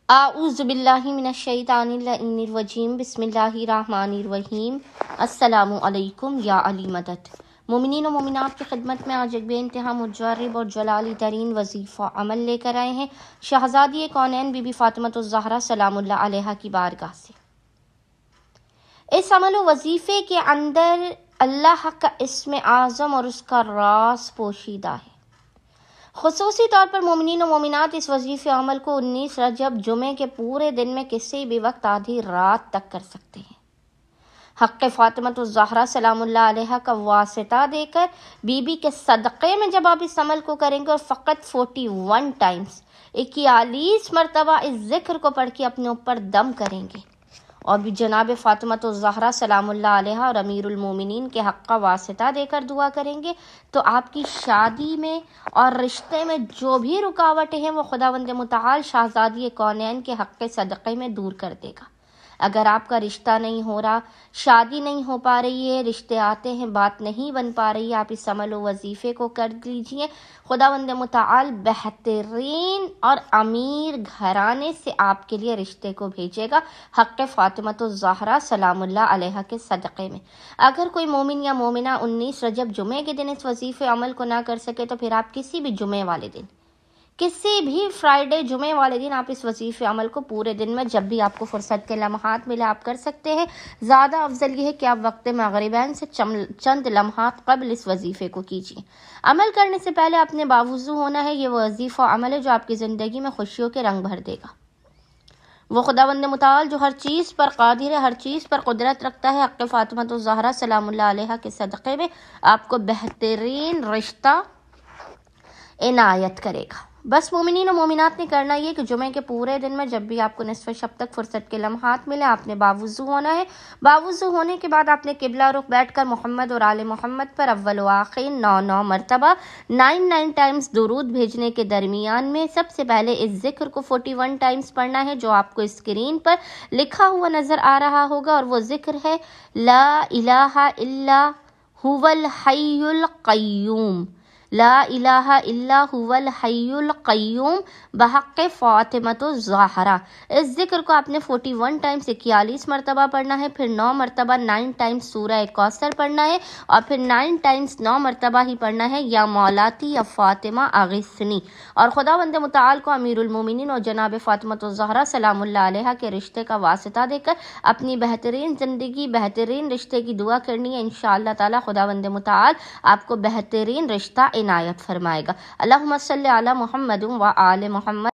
اعوذ باللہ من الشیطان اللعین الرجیم، بسم اللہ الرحمن الرحیم۔ السلام علیکم یا علی مدد۔ مومنین و مومنات کی خدمت میں آج ایک بے انتہا مجرب اور جلالی ترین وظیفہ عمل لے کر آئے ہیں شہزادی کونین بی بی فاطمۃ الزہرا سلام اللہ علیہا کی بارگاہ سے۔ اس عمل و وظیفے کے اندر اللہ کا اسم اعظم اور اس کا راز پوشیدہ ہے۔ خصوصی طور پر مومنین و مومنات اس وظیفے عمل کو 19 رجب جمعے کے پورے دن میں کسی بھی وقت آدھی رات تک کر سکتے ہیں۔ حق فاطمۃ الزہرا سلام اللہ علیہا کا واسطہ دے کر بی بی کے صدقے میں جب آپ اس عمل کو کریں گے اور فقط 41 ٹائمز 41 مرتبہ اس ذکر کو پڑھ کے اپنے اوپر دم کریں گے اور بھی جناب فاطمۃ الزہرا سلام اللہ علیہا اور امیر المومنین کے حق کا واسطہ دے کر دعا کریں گے تو آپ کی شادی میں اور رشتے میں جو بھی رکاوٹیں ہیں وہ خداوند متعال شہزادی کونین کے حق کے صدقے میں دور کر دے گا۔ اگر آپ کا رشتہ نہیں ہو رہا، شادی نہیں ہو پا رہی ہے، رشتے آتے ہیں بات نہیں بن پا رہی ہے، آپ اس عمل و وظیفے کو کر لیجئے۔ خداوند متعال بہترین اور امیر گھرانے سے آپ کے لیے رشتے کو بھیجے گا حق فاطمۃ الزہرا سلام اللہ علیہا کے صدقے میں۔ اگر کوئی مومن یا مومنہ 19 رجب جمعے کے دن اس وظیفے عمل کو نہ کر سکے تو پھر آپ کسی بھی جمعے والے دن، کسی بھی فرائیڈے جمعے والے دن آپ اس وظیفے عمل کو پورے دن میں جب بھی آپ کو فرصت کے لمحات ملے آپ کر سکتے ہیں۔ زیادہ افضل یہ ہے کہ آپ وقت مغربین سے چند لمحات قبل اس وظیفے کو کیجیے۔ عمل کرنے سے پہلے آپ نے باوضو ہونا ہے۔ یہ وظیفہ عمل ہے جو آپ کی زندگی میں خوشیوں کے رنگ بھر دے گا۔ وہ خداوند متعال جو ہر چیز پر قادر ہے، ہر چیز پر قدرت رکھتا ہے، حق فاطمۃ الزہرا سلام اللہ علیہا کے صدقے میں آپ کو بہترین رشتہ عنایت کرے گا۔ بس مومنین و مومنات نے کرنا یہ کہ جمعے کے پورے دن میں جب بھی آپ کو نصف شب تک فرصت کے لمحات ملے آپ نے باوضو ہونا ہے۔ باوضو ہونے کے بعد آپ نے قبلہ رخ بیٹھ کر محمد اور آل محمد پر اول و آخر 9 مرتبہ 9 ٹائمز درود بھیجنے کے درمیان میں سب سے پہلے اس ذکر کو 41 ٹائمز پڑھنا ہے جو آپ کو اسکرین پر لکھا ہوا نظر آ رہا ہوگا، اور وہ ذکر ہے لا الہ الا هو الحی القیوم، لا الہ الا هو الحی القیوم بحق فاطمۃ الزہرا۔ اس ذکر کو آپ نے 41 ٹائمز 41 مرتبہ پڑھنا ہے، پھر 9 مرتبہ 9 ٹائمز سورہ کوثر پڑھنا ہے، اور پھر 9 ٹائمز 9 مرتبہ ہی پڑھنا ہے یا مولاتی یا فاطمہ اغثنی، اور خداوند متعال کو امیر المومنین اور جناب فاطمۃ الزہرا سلام اللہ علیہا کے رشتے کا واسطہ دے کر اپنی بہترین زندگی بہترین رشتے کی دعا کرنی ہے۔ انشاءاللہ تعالی خداوند متعال آپ کو بہترین رشتہ عنایت فرمائے گا۔ اللہم صلی علی محمد و آل محمد۔